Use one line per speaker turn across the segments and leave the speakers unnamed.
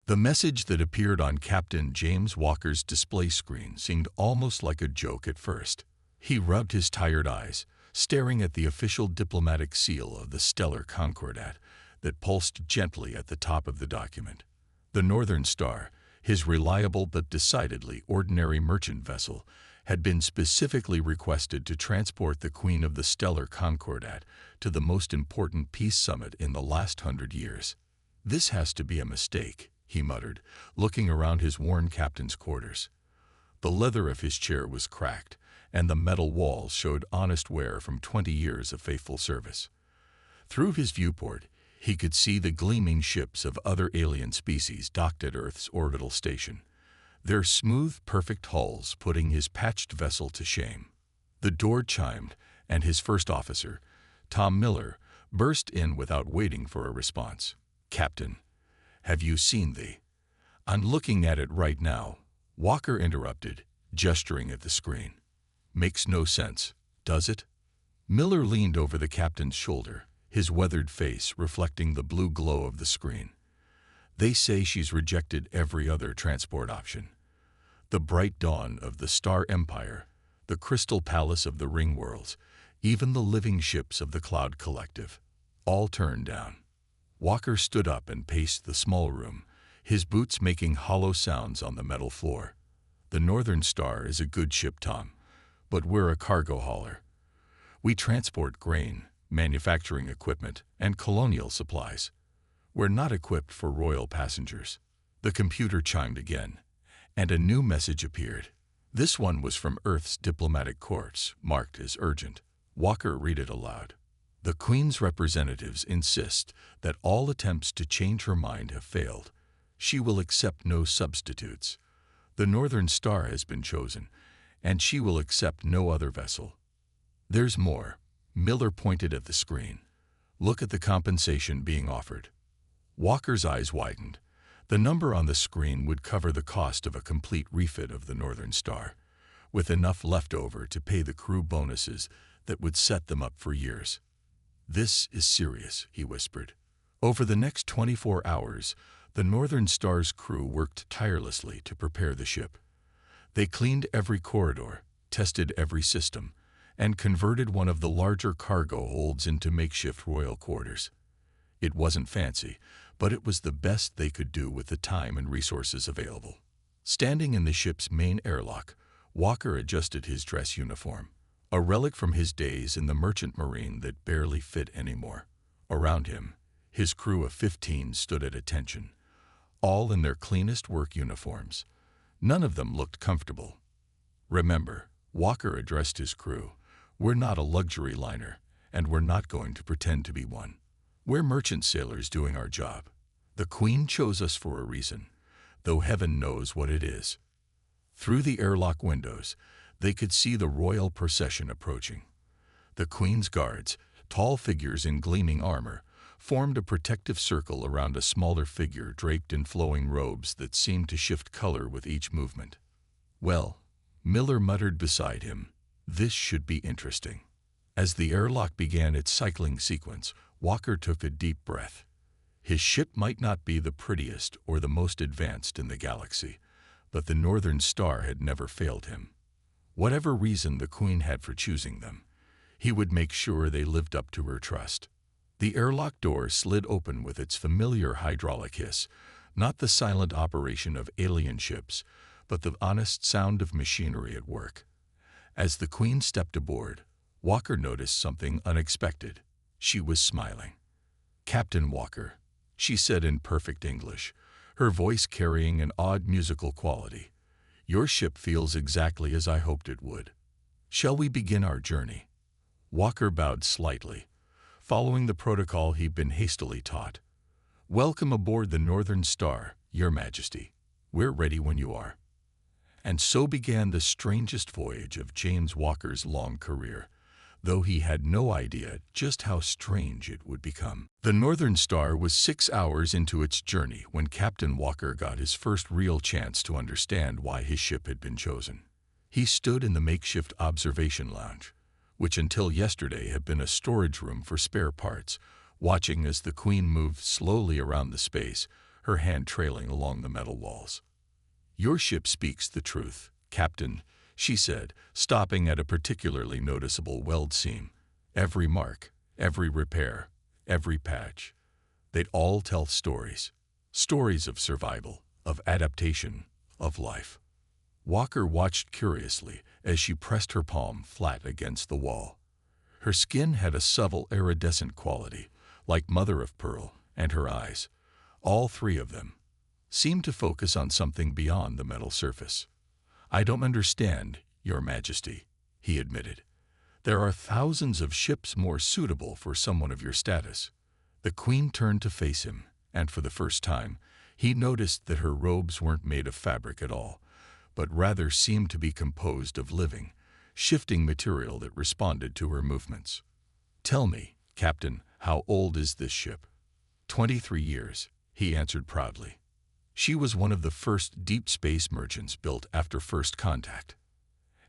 The message that appeared on Captain James Walker's display screen seemed almost like a joke at first. He rubbed his tired eyes, staring at the official diplomatic seal of the stellar Concordat that pulsed gently at the top of the document. The Northern Star, his reliable but decidedly ordinary merchant vessel, had been specifically requested to transport the Queen of the Stellar Concordat to the most important peace summit in the last 100 years. "This has to be a mistake," he muttered, looking around his worn captain's quarters. The leather of his chair was cracked, and the metal walls showed honest wear from 20 years of faithful service. Through his viewport, he could see the gleaming ships of other alien species docked at Earth's orbital station, their smooth, perfect hulls putting his patched vessel to shame. The door chimed, and his first officer, Tom Miller, burst in without waiting for a response. "Captain, have you seen the—" "I'm looking at it right now," Walker interrupted, gesturing at the screen. "Makes no sense, does it?" Miller leaned over the captain's shoulder, his weathered face reflecting the blue glow of the screen. "They say she's rejected every other transport option. The bright dawn of the Star Empire, the Crystal Palace of the Ring Worlds, even the living ships of the Cloud Collective, all turned down." Walker stood up and paced the small room, his boots making hollow sounds on the metal floor. "The Northern Star is a good ship, Tom, but we're a cargo hauler. We transport grain, manufacturing equipment, and colonial supplies. We're not equipped for royal passengers." The computer chimed again, and a new message appeared. This one was from Earth's diplomatic corps, marked as urgent. Walker read it aloud. "The Queen's representatives insist that all attempts to change her mind have failed. She will accept no substitutes. The Northern Star has been chosen, and she will accept no other vessel. There's more." Miller pointed at the screen. "Look at the compensation being offered." Walker's eyes widened. The number on the screen would cover the cost of a complete refit of the Northern Star, with enough left over to pay the crew bonuses that would set them up for years. "This is serious," he whispered. Over the next 24 hours, the Northern Star's crew worked tirelessly to prepare the ship. They cleaned every corridor, tested every system, and converted one of the larger cargo holds into makeshift royal quarters. It wasn't fancy, but it was the best they could do with the time and resources available. Standing in the ship's main airlock, Walker adjusted his dress uniform, a relic from his days in the merchant marine that barely fit anymore. Around him, his crew of 15 stood at attention, all in their cleanest work uniforms. None of them looked comfortable. "Remember," Walker addressed his crew, "we're not a luxury liner, and we're not going to pretend to be one. We're merchant sailors doing our job. The Queen chose us for a reason, though heaven knows what it is." Through the airlock windows, they could see the royal procession approaching. The Queen's guards, tall figures in gleaming armor, formed a protective circle around a smaller figure draped in flowing robes that seemed to shift color with each movement. "Well," Miller muttered beside him, "this should be interesting." As the airlock began its cycling sequence, Walker took a deep breath. His ship might not be the prettiest or the most advanced in the galaxy, but the Northern Star had never failed him. Whatever reason the Queen had for choosing them, he would make sure they lived up to her trust. The airlock door slid open with its familiar hydraulic hiss, not the silent operation of alien ships, but the honest sound of machinery at work. As the Queen stepped aboard, Walker noticed something unexpected. She was smiling. "Captain Walker," she said in perfect English, her voice carrying an odd musical quality. "Your ship feels exactly as I hoped it would. Shall we begin our journey?" Walker bowed slightly, following the protocol he'd been hastily taught. "Welcome aboard the Northern Star, Your Majesty. We're ready when you are." And so began the strangest voyage of James Walker's long career, though he had no idea just how strange it would become. The Northern Star was 6 hours into its journey when Captain Walker got his first real chance to understand why his ship had been chosen. He stood in the makeshift observation lounge, which until yesterday had been a storage room for spare parts, watching as the Queen moved slowly around the space, her hand trailing along the metal walls. "Your ship speaks the truth, Captain," she said, stopping at a particularly noticeable weld seam. "Every mark, every repair, every patch. They'd all tell stories. Stories of survival, of adaptation, of life." Walker watched curiously as she pressed her palm flat against the wall. Her skin had a subtle iridescent quality, like mother of pearl, and her eyes, all three of them, seemed to focus on something beyond the metal surface. "I don't understand, Your Majesty," he admitted. "There are thousands of ships more suitable for someone of your status." The Queen turned to face him, and for the first time, he noticed that her robes weren't made of fabric at all, but rather seemed to be composed of living, shifting material that responded to her movements. "Tell me, Captain, how old is this ship?" 23 years, he answered proudly. "She was one of the first deep space merchants built after first contact.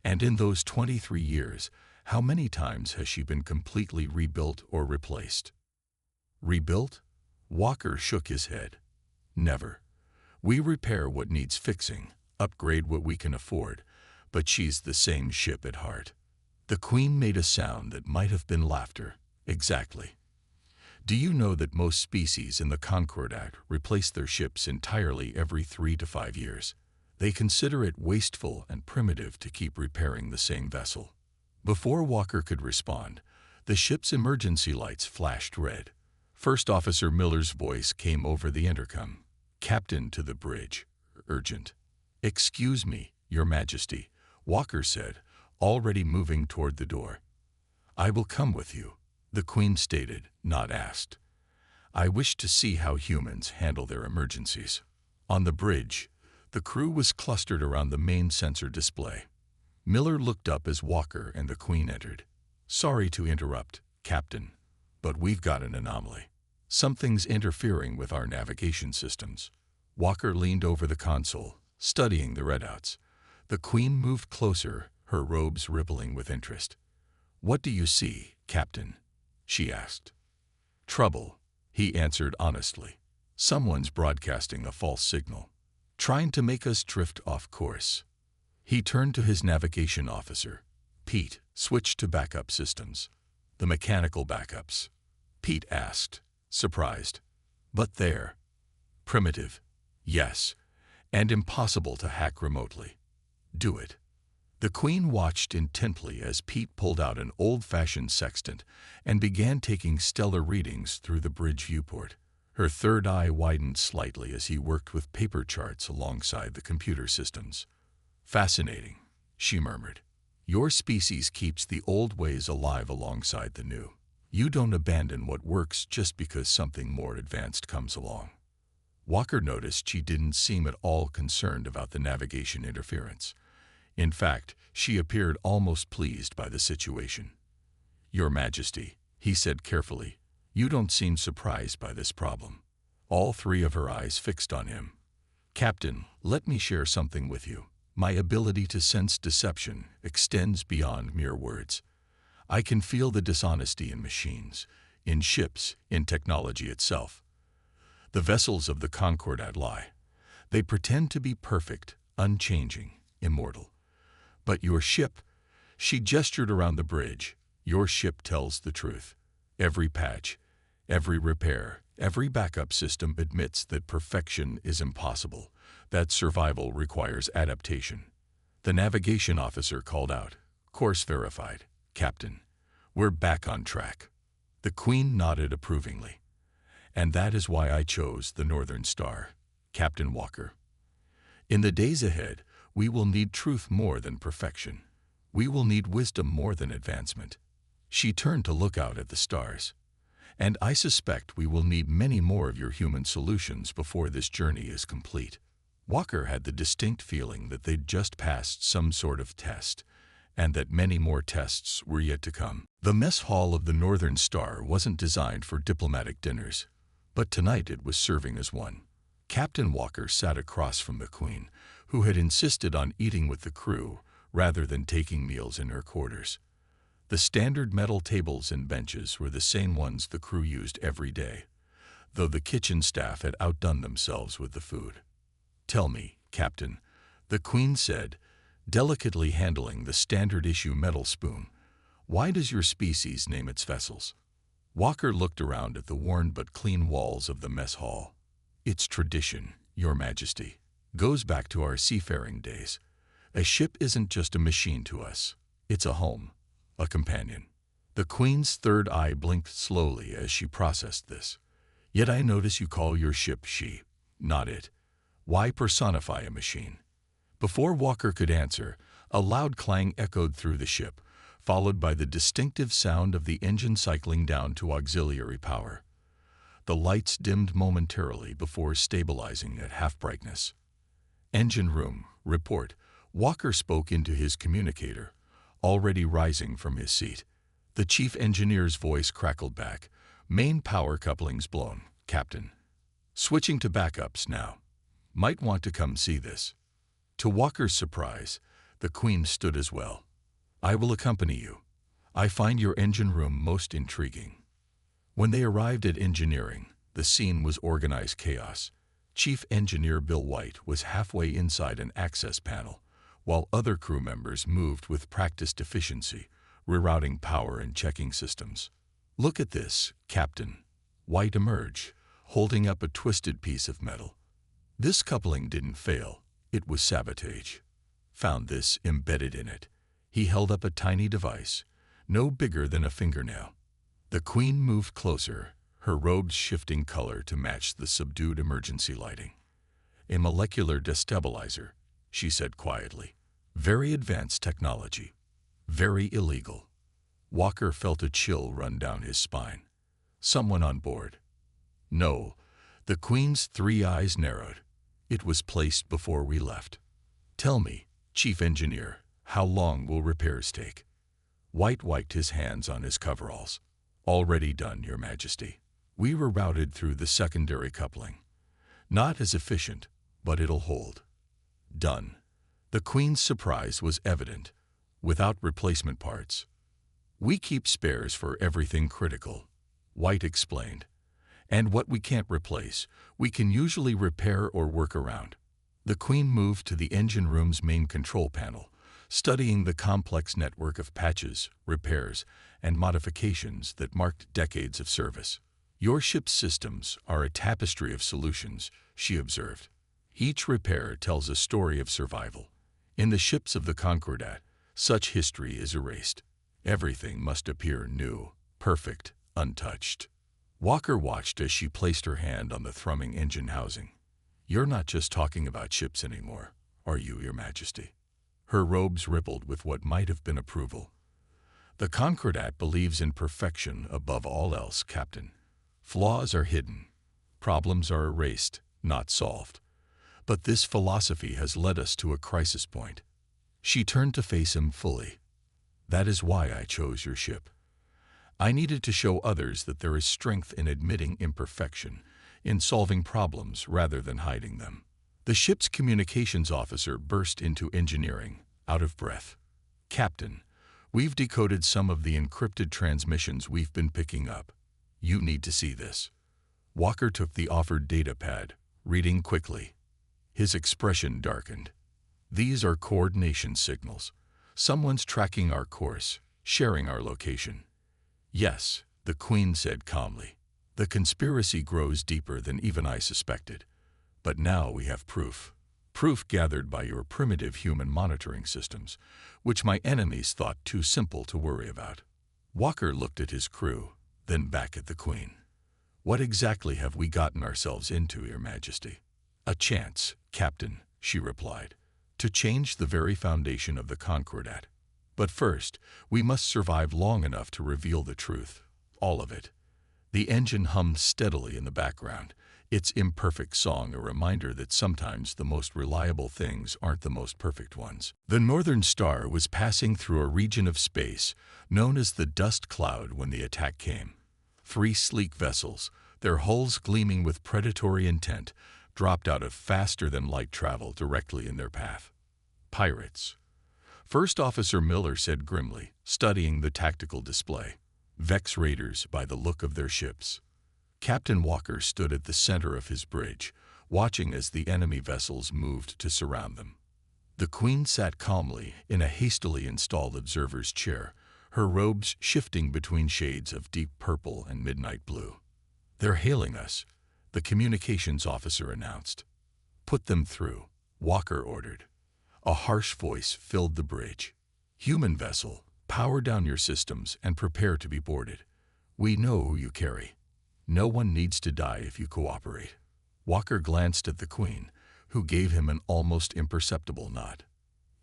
And in those 23 years, how many times has she been completely rebuilt or replaced?" "Rebuilt?" Walker shook his head. "Never. We repair what needs fixing, upgrade what we can afford, but she's the same ship at heart." The Queen made a sound that might have been laughter. "Exactly. Do you know that most species in the Concordat replace their ships entirely every 3 to 5 years? They consider it wasteful and primitive to keep repairing the same vessel." Before Walker could respond, the ship's emergency lights flashed red. First Officer Miller's voice came over the intercom. "Captain to the bridge. Urgent." "Excuse me, Your Majesty," Walker said, already moving toward the door. "I will come with you," the Queen stated, not asked. "I wish to see how humans handle their emergencies." On the bridge, the crew was clustered around the main sensor display. Miller looked up as Walker and the Queen entered. "Sorry to interrupt, Captain, but we've got an anomaly. Something's interfering with our navigation systems." Walker leaned over the console, studying the readouts. The Queen moved closer, her robes rippling with interest. "What do you see, Captain?" she asked. "Trouble," he answered honestly. "Someone's broadcasting a false signal, trying to make us drift off course." He turned to his navigation officer. "Pete, switch to backup systems." "The mechanical backups?" Pete asked, surprised. "But they're primitive." "Yes, and impossible to hack remotely." "Do it." The Queen watched intently as Pete pulled out an old-fashioned sextant and began taking stellar readings through the bridge viewport. Her third eye widened slightly as he worked with paper charts alongside the computer systems. "Fascinating," she murmured. "Your species keeps the old ways alive alongside the new. You don't abandon what works just because something more advanced comes along." Walker noticed she didn't seem at all concerned about the navigation interference. In fact, she appeared almost pleased by the situation. "Your Majesty," he said carefully, "you don't seem surprised by this problem." All three of her eyes fixed on him. "Captain, let me share something with you. My ability to sense deception extends beyond mere words. I can feel the dishonesty in machines, in ships, in technology itself. The vessels of the Concordat lie. They pretend to be perfect, unchanging, immortal. But your ship," she gestured around the bridge, "your ship tells the truth. Every patch, every repair, every backup system admits that perfection is impossible, that survival requires adaptation." The navigation officer called out, "Course verified, Captain. We're back on track." The Queen nodded approvingly. "And that is why I chose the Northern Star, Captain Walker. In the days ahead, we will need truth more than perfection. We will need wisdom more than advancement." She turned to look out at the stars. "And I suspect we will need many more of your human solutions before this journey is complete." Walker had the distinct feeling that they'd just passed some sort of test, and that many more tests were yet to come. The mess hall of the Northern Star wasn't designed for diplomatic dinners, but tonight it was serving as one. Captain Walker sat across from the Queen, who had insisted on eating with the crew rather than taking meals in her quarters. The standard metal tables and benches were the same ones the crew used every day. though the kitchen staff had outdone themselves with the food. "Tell me, Captain," the Queen said, delicately handling the standard-issue metal spoon, "why does your species name its vessels?" Walker looked around at the worn but clean walls of the mess hall. "It's tradition, Your Majesty. Goes back to our seafaring days. A ship isn't just a machine to us. It's a home, a companion." The Queen's third eye blinked slowly as she processed this. "Yet I notice you call your ship she, not it. Why personify a machine?" Before Walker could answer, a loud clang echoed through the ship, followed by the distinctive sound of the engine cycling down to auxiliary power. The lights dimmed momentarily before stabilizing at half-brightness. "Engine room, report." Walker spoke into his communicator, already rising from his seat. The chief engineer's voice crackled back. "Main power couplings blown, Captain. Switching to backups now. Might want to come see this." To Walker's surprise, the Queen stood as well. "I will accompany you. I find your engine room most intriguing." When they arrived at engineering, the scene was organized chaos. Chief Engineer Bill White was halfway inside an access panel, while other crew members moved with practiced efficiency, rerouting power and checking systems. "Look at this, Captain." White emerged, holding up a twisted piece of metal. "This coupling didn't fail. It was sabotage. Found this embedded in it." He held up a tiny device, no bigger than a fingernail. The Queen moved closer, her robes shifting color to match the subdued emergency lighting. "A molecular destabilizer," she said quietly. "Very advanced technology. Very illegal." Walker felt a chill run down his spine. "Someone on board?" "No." The Queen's three eyes narrowed. "It was placed before we left." "Tell me, Chief Engineer, how long will repairs take?" White wiped his hands on his coveralls. "Already done, Your Majesty. We were routed through the secondary coupling. Not as efficient, but it'll hold." "Done." The Queen's surprise was evident. "Without replacement parts?" "We keep spares for everything critical," White explained. "And what we can't replace, we can usually repair or work around." The Queen moved to the engine room's main control panel, studying the complex network of patches, repairs, and modifications that marked decades of service. "Your ship's systems are a tapestry of solutions," she observed. "Each repair tells a story of survival. In the ships of the Concordat, such history is erased. Everything must appear new, perfect, untouched." Walker watched as she placed her hand on the thrumming engine housing. "You're not just talking about ships anymore, are you, Your Majesty?" Her robes rippled with what might have been approval. "The Concordat believes in perfection above all else, Captain. Flaws are hidden. Problems are erased, not solved. But this philosophy has led us to a crisis point." She turned to face him fully. "That is why I chose your ship. I needed to show others that there is strength in admitting imperfection, in solving problems rather than hiding them." The ship's communications officer burst into engineering, out of breath. "Captain, we've decoded some of the encrypted transmissions we've been picking up. You need to see this." Walker took the offered data pad, reading quickly. His expression darkened. "These are coordination signals. Someone's tracking our course, sharing our location." "Yes," the Queen said calmly. "The conspiracy grows deeper than even I suspected. But now we have proof. Proof gathered by your primitive human monitoring systems, which my enemies thought too simple to worry about." Walker looked at his crew, then back at the Queen. "What exactly have we gotten ourselves into, Your Majesty?" "A chance, Captain," she replied, "to change the very foundation of the Concordat. But first, we must survive long enough to reveal the truth, all of it." The engine hummed steadily in the background, its imperfect song a reminder that sometimes the most reliable things aren't the most perfect ones. The Northern Star was passing through a region of space known as the dust cloud when the attack came. 3 sleek vessels, their hulls gleaming with predatory intent, dropped out of faster-than-light travel directly in their path. "Pirates," First Officer Miller said grimly, studying the tactical display. "Vex raiders by the look of their ships." Captain Walker stood at the center of his bridge, watching as the enemy vessels moved to surround them. The Queen sat calmly in a hastily installed observer's chair, her robes shifting between shades of deep purple and midnight blue. "They're hailing us," the communications officer announced. "Put them through," Walker ordered. A harsh voice filled the bridge. "Human vessel, power down your systems and prepare to be boarded. We know who you carry. No one needs to die if you cooperate." Walker glanced at the Queen, who gave him an almost imperceptible nod.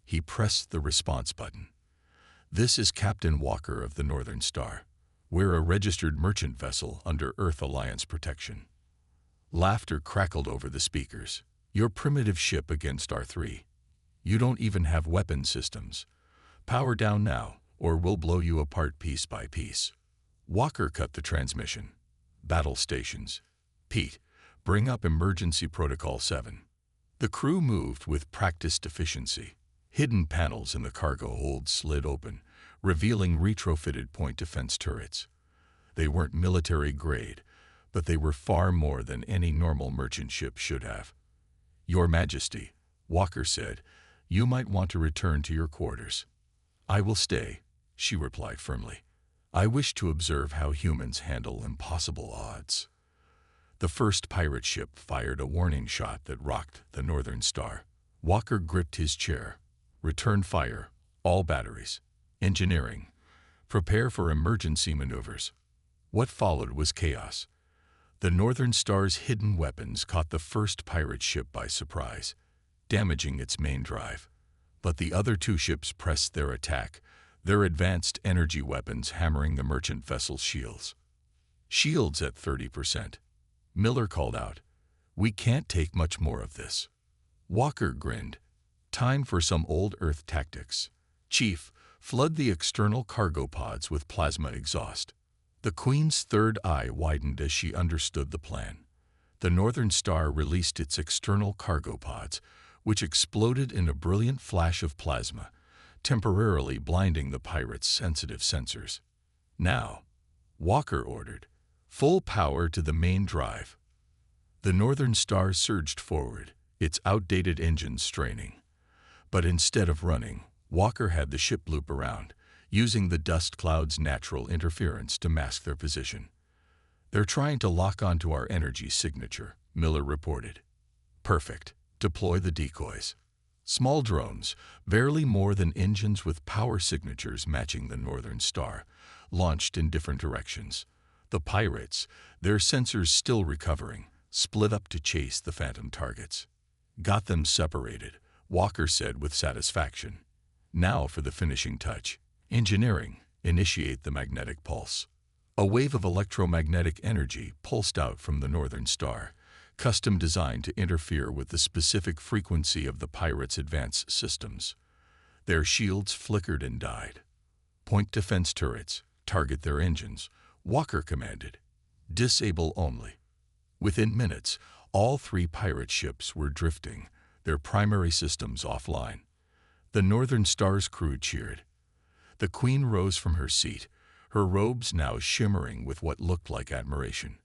He pressed the response button. "This is Captain Walker of the Northern Star. We're a registered merchant vessel under Earth Alliance protection." Laughter crackled over the speakers. "Your primitive ship against our three. You don't even have weapon systems. Power down now, or we'll blow you apart piece by piece." Walker cut the transmission. "Battle stations. Pete, bring up Emergency Protocol 7. The crew moved with practiced efficiency. Hidden panels in the cargo hold slid open, revealing retrofitted point defense turrets. They weren't military grade, but they were far more than any normal merchant ship should have. "Your Majesty," Walker said, "you might want to return to your quarters." "I will stay," she replied firmly. "I wish to observe how humans handle impossible odds." The first pirate ship fired a warning shot that rocked the Northern Star. Walker gripped his chair. "Return fire, all batteries. Engineering, prepare for emergency maneuvers." What followed was chaos. The Northern Star's hidden weapons caught the first pirate ship by surprise, damaging its main drive. But the other two ships pressed their attack, their advanced energy weapons hammering the merchant vessel's shields. "Shields at 30%. Miller called out. "We can't take much more of this." Walker grinned. "Time for some old Earth tactics. Chief, flood the external cargo pods with plasma exhaust." The Queen's third eye widened as she understood the plan. The Northern Star released its external cargo pods, which exploded in a brilliant flash of plasma, temporarily blinding the pirates' sensitive sensors. "Now," Walker ordered, "full power to the main drive." The Northern Star surged forward, its outdated engines straining. But instead of running, Walker had the ship loop around, using the dust cloud's natural interference to mask their position. "They're trying to lock onto our energy signature," Miller reported. "Perfect. Deploy the decoys." Small drones, barely more than engines with power signatures matching the Northern Star, launched in different directions. The pirates, their sensors still recovering, split up to chase the phantom targets. "Got them separated," Walker said with satisfaction. "Now for the finishing touch. Engineering, initiate the magnetic pulse." A wave of electromagnetic energy pulsed out from the Northern Star, custom designed to interfere with the specific frequency of the pirates' advanced systems. Their shields flickered and died. "Point defense turrets, target their engines," Walker commanded. "Disable only." Within minutes, all three pirate ships were drifting, their primary systems offline. The Northern Star's crew cheered. The Queen rose from her seat, her robes now shimmering with what looked like admiration.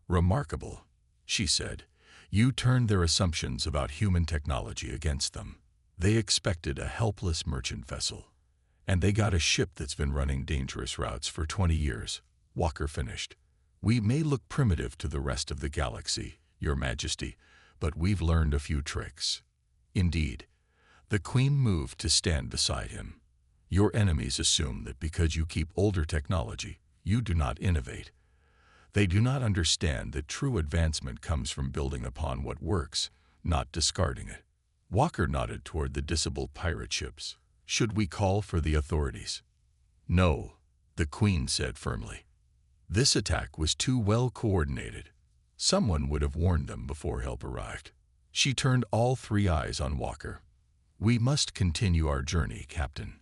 "Remarkable," she said. "You turned their assumptions about human technology against them. They expected a helpless merchant vessel. And they got a ship that's been running dangerous routes for 20 years, Walker finished. "We may look primitive to the rest of the galaxy, Your Majesty, but we've learned a few tricks." "Indeed." The Queen moved to stand beside him. "Your enemies assume that because you keep older technology, you do not innovate. They do not understand that true advancement comes from building upon what works, not discarding it." Walker nodded toward the disabled pirate ships. "Should we call for the authorities?" "No," the Queen said firmly. This attack was too well coordinated. Someone would have warned them before help arrived. She turned all three eyes on Walker. "We must continue our journey, Captain.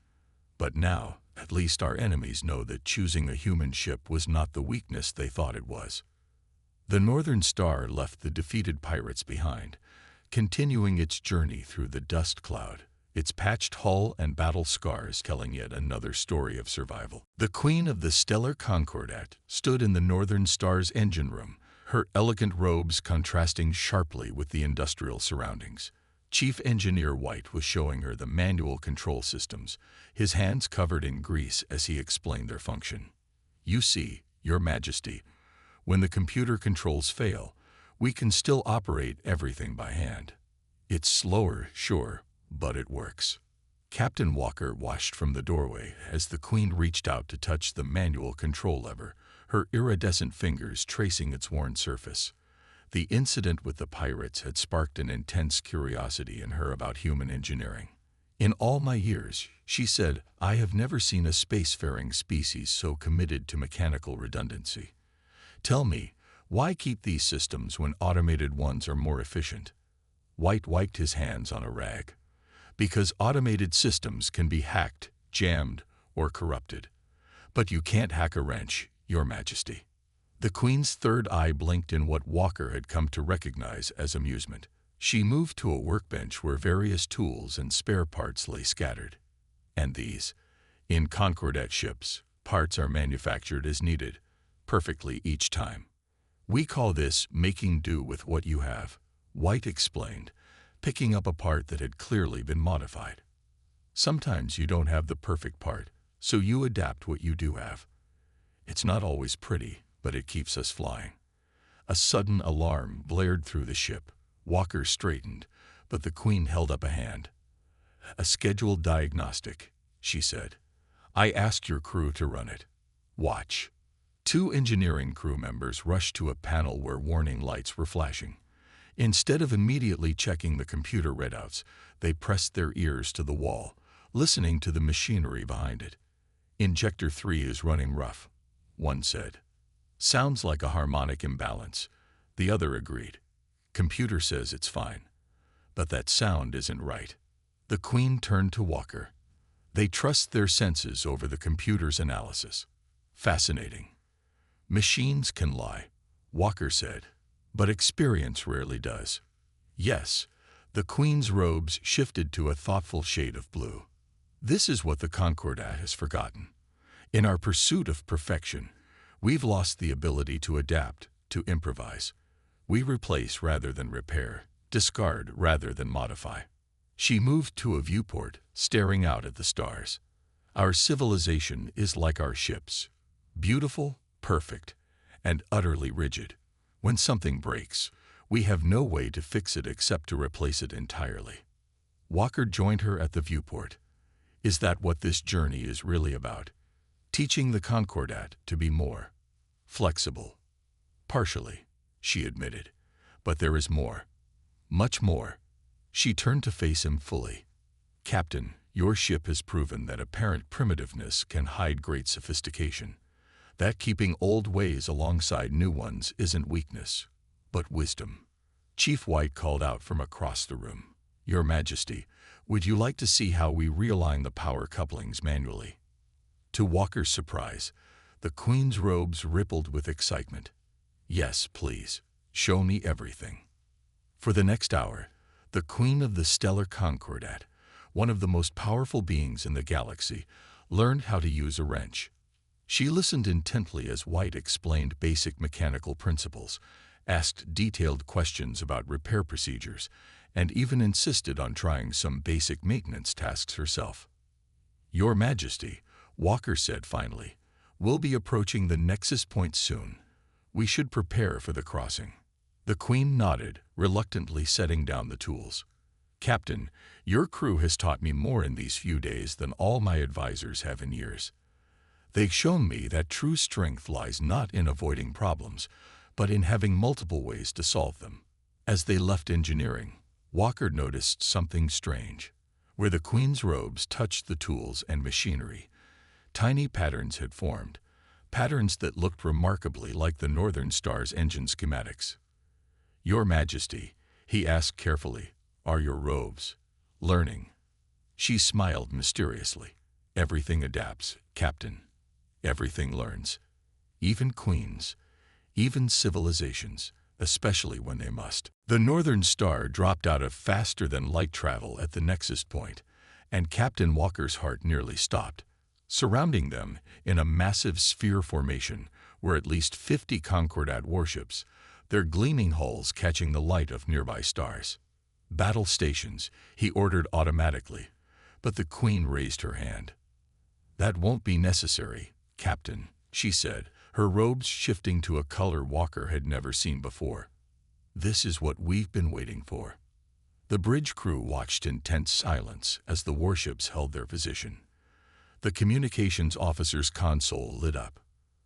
But now, at least our enemies know that choosing a human ship was not the weakness they thought it was." The Northern Star left the defeated pirates behind, continuing its journey through the dust cloud, its patched hull and battle scars telling yet another story of survival. The Queen of the Stellar Concordat stood in the Northern Star's engine room, her elegant robes contrasting sharply with the industrial surroundings. Chief Engineer White was showing her the manual control systems, his hands covered in grease as he explained their function. "You see, Your Majesty, when the computer controls fail, we can still operate everything by hand. It's slower, sure, but it works." Captain Walker watched from the doorway as the Queen reached out to touch the manual control lever, her iridescent fingers tracing its worn surface. The incident with the pirates had sparked an intense curiosity in her about human engineering. "In all my years," she said, "I have never seen a spacefaring species so committed to mechanical redundancy. Tell me, why keep these systems when automated ones are more efficient?" White wiped his hands on a rag. "Because automated systems can be hacked, jammed, or corrupted. But you can't hack a wrench, Your Majesty." The Queen's third eye blinked in what Walker had come to recognize as amusement. She moved to a workbench where various tools and spare parts lay scattered. "And these? In Concordat ships, parts are manufactured as needed, perfectly each time. We call this making do with what you have," White explained, picking up a part that had clearly been modified. "Sometimes you don't have the perfect part, so you adapt what you do have. It's not always pretty, but it keeps us flying." A sudden alarm blared through the ship. Walker straightened, but the Queen held up a hand. "A scheduled diagnostic," she said. "I asked your crew to run it. Watch." Two engineering crew members rushed to a panel where warning lights were flashing. Instead of immediately checking the computer readouts, they pressed their ears to the wall, listening to the machinery behind it. "Injector 3 is running rough," one said. "Sounds like a harmonic imbalance," the other agreed. "Computer says it's fine, but that sound isn't right." The Queen turned to Walker. "They trust their senses over the computer's analysis. Fascinating." "Machines can lie," Walker said, "but experience rarely does." "Yes." The Queen's robes shifted to a thoughtful shade of blue. "This is what the Concordat has forgotten. In our pursuit of perfection, we've lost the ability to adapt, to improvise. We replace rather than repair, discard rather than modify." She moved to a viewport, staring out at the stars. "Our civilization is like our ships, beautiful, perfect, and utterly rigid. When something breaks, we have no way to fix it except to replace it entirely." Walker joined her at the viewport. "Is that what this journey is really about? Teaching the Concordat to be more flexible?" "Partially," she admitted. "But there is more. Much more." She turned to face him fully. "Captain, your ship has proven that apparent primitiveness can hide great sophistication. That keeping old ways alongside new ones isn't weakness, but wisdom." Chief White called out from across the room. "Your Majesty, would you like to see how we realign the power couplings manually?" To Walker's surprise, the Queen's robes rippled with excitement. "Yes, please. Show me everything." For the next hour, the Queen of the Stellar Concordat, one of the most powerful beings in the galaxy, learned how to use a wrench. She listened intently as White explained basic mechanical principles, asked detailed questions about repair procedures, and even insisted on trying some basic maintenance tasks herself. "Your Majesty," Walker said finally, "we'll be approaching the Nexus point soon. We should prepare for the crossing." The Queen nodded, reluctantly setting down the tools. "Captain, your crew has taught me more in these few days than all my advisors have in years. They've shown me that true strength lies not in avoiding problems, but in having multiple ways to solve them." As they left engineering, Walker noticed something strange. Where the Queen's robes touched the tools and machinery, tiny patterns had formed, patterns that looked remarkably like the Northern Star's engine schematics. "Your Majesty," he asked carefully, "are your robes learning?" She smiled mysteriously. "Everything adapts, Captain. Everything learns. Even queens, even civilizations, especially when they must." The Northern Star dropped out of faster-than-light travel at the Nexus point, and Captain Walker's heart nearly stopped. Surrounding them, in a massive sphere formation, were at least 50 Concordat warships, their gleaming hulls catching the light of nearby stars. "Battle stations," he ordered automatically, but the Queen raised her hand. "That won't be necessary, Captain," she said, her robes shifting to a color Walker had never seen before. "This is what we've been waiting for." The bridge crew watched in tense silence as the warships held their position. The communications officer's console lit up.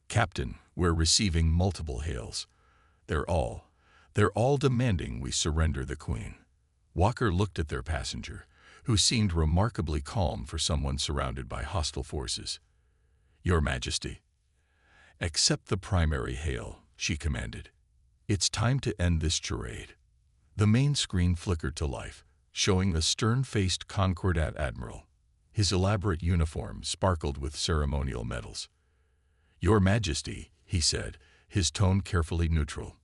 "Captain, we're receiving multiple hails. They're all demanding we surrender the Queen." Walker looked at their passenger, who seemed remarkably calm for someone surrounded by hostile forces. "Your Majesty." "Accept the primary hail," she commanded. "It's time to end this charade." The main screen flickered to life, showing a stern-faced Concordat admiral. His elaborate uniform sparkled with ceremonial medals. "Your Majesty," he said, his tone carefully neutral,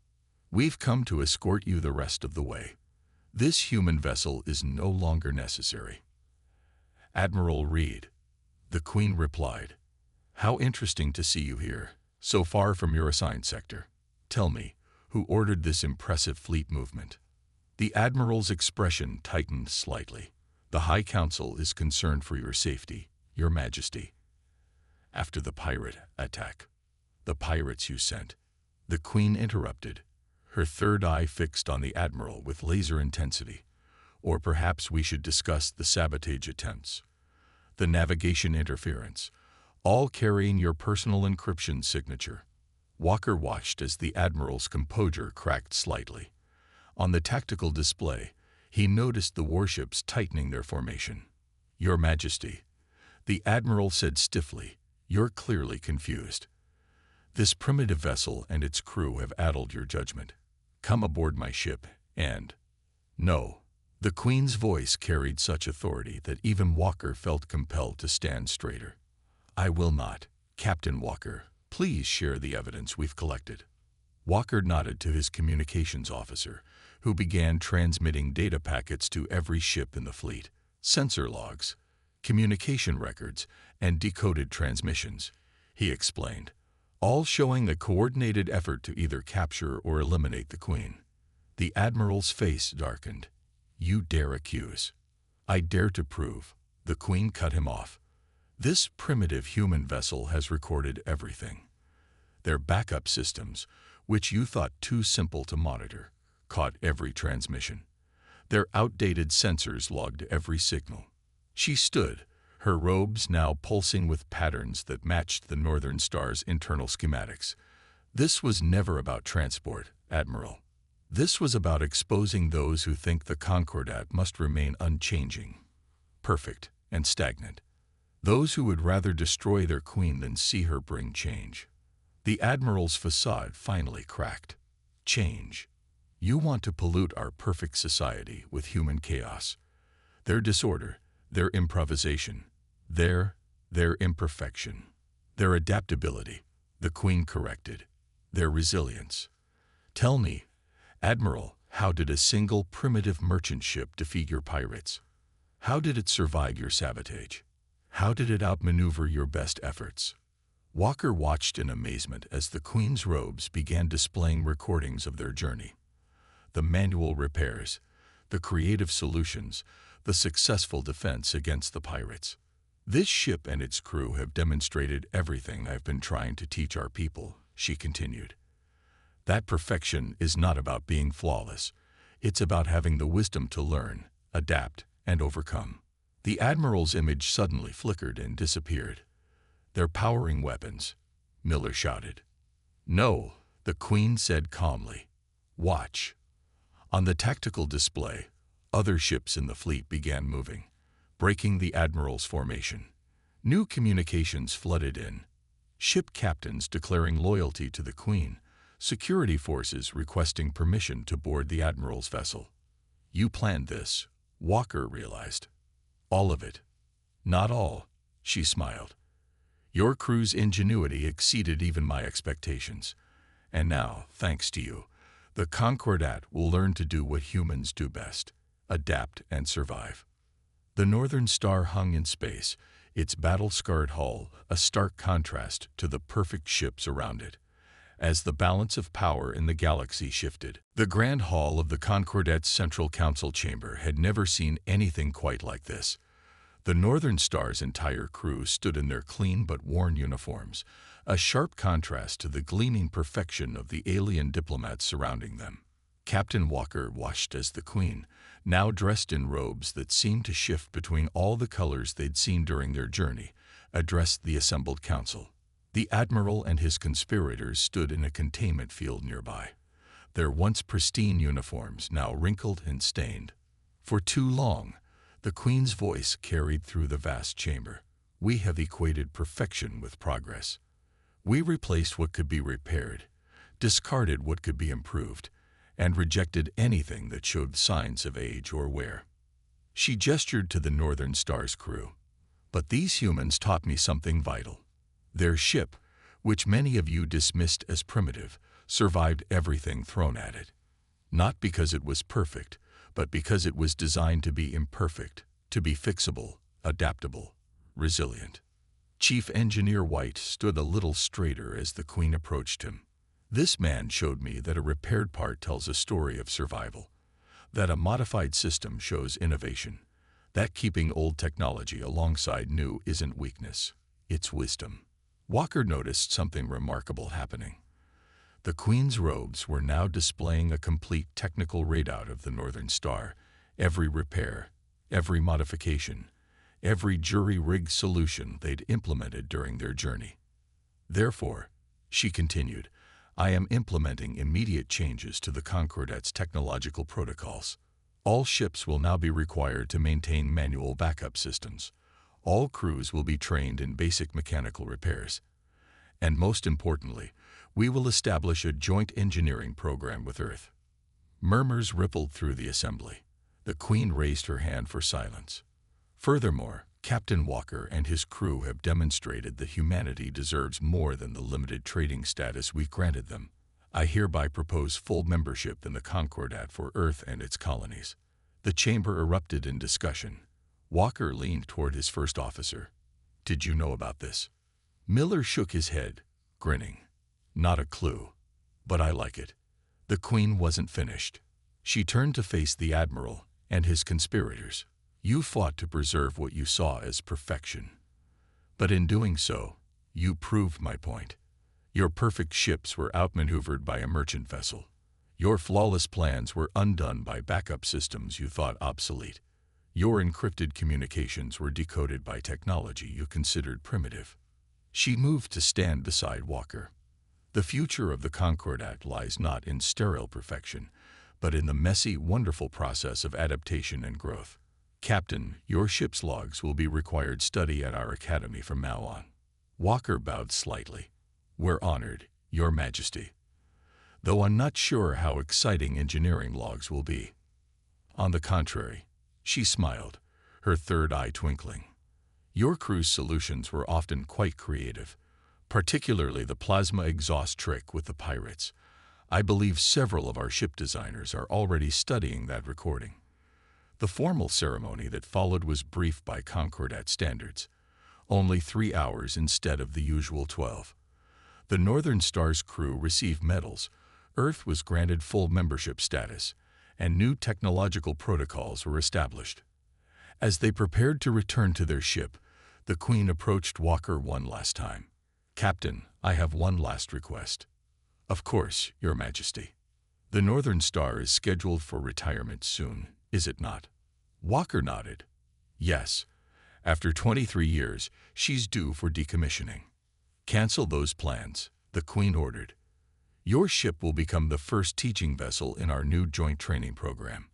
"we've come to escort you the rest of the way. This human vessel is no longer necessary." "Admiral Reed," the Queen replied. "How interesting to see you here, so far from your assigned sector. Tell me, who ordered this impressive fleet movement?" The Admiral's expression tightened slightly. "The High Council is concerned for your safety, Your Majesty." "After the pirate attack." "The pirates you sent," the Queen interrupted, her third eye fixed on the Admiral with laser intensity. "Or perhaps we should discuss the sabotage attempts, the navigation interference, all carrying your personal encryption signature." Walker watched as the Admiral's composure cracked slightly. On the tactical display, he noticed the warships tightening their formation. "Your Majesty," the Admiral said stiffly, "you're clearly confused. This primitive vessel and its crew have addled your judgment. Come aboard my ship and—" "No." The Queen's voice carried such authority that even Walker felt compelled to stand straighter. "I will not. Captain Walker, please share the evidence we've collected." Walker nodded to his communications officer, who began transmitting data packets to every ship in the fleet. Sensor logs, communication records, and decoded transmissions, he explained, all showing a coordinated effort to either capture or eliminate the Queen. The Admiral's face darkened. "You dare accuse." "I dare to prove," the Queen cut him off. "This primitive human vessel has recorded everything. Their backup systems, which you thought too simple to monitor, caught every transmission. Their outdated sensors logged every signal." She stood, her robes now pulsing with patterns that matched the Northern Star's internal schematics. "This was never about transport, Admiral. This was about exposing those who think the Concordat must remain unchanging, perfect, and stagnant. Those who would rather destroy their Queen than see her bring change." The Admiral's facade finally cracked. "Change. You want to pollute our perfect society with human chaos. Their disorder, their improvisation, their imperfection, their adaptability," the Queen corrected, "their resilience. Tell me, Admiral, how did a single primitive merchant ship defeat your pirates? How did it survive your sabotage? How did it outmaneuver your best efforts?" Walker watched in amazement as the Queen's robes began displaying recordings of their journey. The manual repairs, the creative solutions, the successful defense against the pirates. "This ship and its crew have demonstrated everything I've been trying to teach our people," she continued. "That perfection is not about being flawless. It's about having the wisdom to learn, adapt, and overcome." The Admiral's image suddenly flickered and disappeared. "They're powering weapons," Miller shouted. "No," the Queen said calmly. "Watch." On the tactical display, other ships in the fleet began moving, breaking the Admiral's formation. New communications flooded in. Ship captains declaring loyalty to the Queen, security forces requesting permission to board the Admiral's vessel. "You planned this," Walker realized. "All of it." "Not all," she smiled. "Your crew's ingenuity exceeded even my expectations. And now, thanks to you, the Concordat will learn to do what humans do best, adapt and survive." The Northern Star hung in space, its battle-scarred hull a stark contrast to the perfect ships around it. as the balance of power in the galaxy shifted. The Grand Hall of the Concordet's Central Council Chamber had never seen anything quite like this. The Northern Star's entire crew stood in their clean but worn uniforms, a sharp contrast to the gleaming perfection of the alien diplomats surrounding them. Captain Walker watched as the Queen, now dressed in robes that seemed to shift between all the colors they'd seen during their journey, addressed the assembled council. The Admiral and his conspirators stood in a containment field nearby, their once pristine uniforms now wrinkled and stained. For too long, the Queen's voice carried through the vast chamber. We have equated perfection with progress. We replaced what could be repaired, discarded what could be improved, and rejected anything that showed signs of age or wear. She gestured to the Northern Star's crew. But these humans taught me something vital. Their ship, which many of you dismissed as primitive, survived everything thrown at it. Not because it was perfect, but because it was designed to be imperfect, to be fixable, adaptable, resilient. Chief Engineer White stood a little straighter as the Queen approached him. This man showed me that a repaired part tells a story of survival, that a modified system shows innovation, that keeping old technology alongside new isn't weakness, it's wisdom. Walker noticed something remarkable happening. The Queen's robes were now displaying a complete technical readout of the Northern Star, every repair, every modification, every jury-rigged solution they'd implemented during their journey. Therefore, she continued, I am implementing immediate changes to the Concordet's technological protocols. All ships will now be required to maintain manual backup systems. All crews will be trained in basic mechanical repairs. And most importantly, we will establish a joint engineering program with Earth. Murmurs rippled through the assembly. The Queen raised her hand for silence. Furthermore, Captain Walker and his crew have demonstrated that humanity deserves more than the limited trading status we granted them. I hereby propose full membership in the Concordat for Earth and its colonies. The chamber erupted in discussion. Walker leaned toward his first officer. Did you know about this? Miller shook his head, grinning. Not a clue. But I like it. The Queen wasn't finished. She turned to face the Admiral and his conspirators. You fought to preserve what you saw as perfection. But in doing so, you proved my point. Your perfect ships were outmaneuvered by a merchant vessel. Your flawless plans were undone by backup systems you thought obsolete. Your encrypted communications were decoded by technology you considered primitive. She moved to stand beside Walker. The future of the Concordat lies not in sterile perfection, but in the messy, wonderful process of adaptation and growth. Captain, your ship's logs will be required study at our academy from now on. Walker bowed slightly. We're honored, Your Majesty. Though I'm not sure how exciting engineering logs will be. On the contrary, she smiled, her third eye twinkling. Your crew's solutions were often quite creative, particularly the plasma exhaust trick with the pirates. I believe several of our ship designers are already studying that recording. The formal ceremony that followed was brief by Concordat standards, only 3 hours instead of the usual 12. The Northern Star's crew received medals, Earth was granted full membership status, and new technological protocols were established. As they prepared to return to their ship, the Queen approached Walker one last time. Captain, I have one last request. Of course, Your Majesty. The Northern Star is scheduled for retirement soon, is it not? Walker nodded. Yes. After 23 years, she's due for decommissioning. Cancel those plans, the Queen ordered. Your ship will become the first teaching vessel in our new joint training program.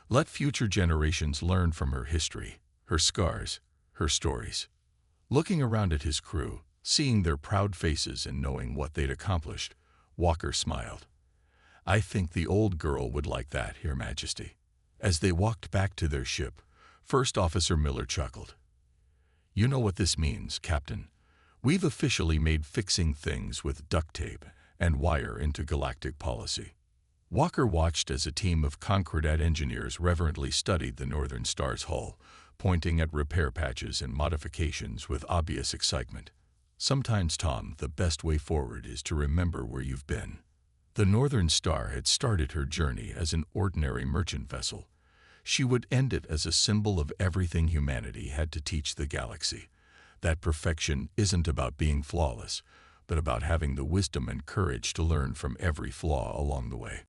Let future generations learn from her history, her scars, her stories. Looking around at his crew, seeing their proud faces and knowing what they'd accomplished, Walker smiled. I think the old girl would like that, Your Majesty. As they walked back to their ship, First Officer Miller chuckled. You know what this means, Captain. We've officially made fixing things with duct tape and wire into galactic policy. Walker watched as a team of Concordat engineers reverently studied the Northern Star's hull, pointing at repair patches and modifications with obvious excitement. Sometimes, Tom, the best way forward is to remember where you've been. The Northern Star had started her journey as an ordinary merchant vessel. She would end it as a symbol of everything humanity had to teach the galaxy. That perfection isn't about being flawless, but about having the wisdom and courage to learn from every flaw along the way.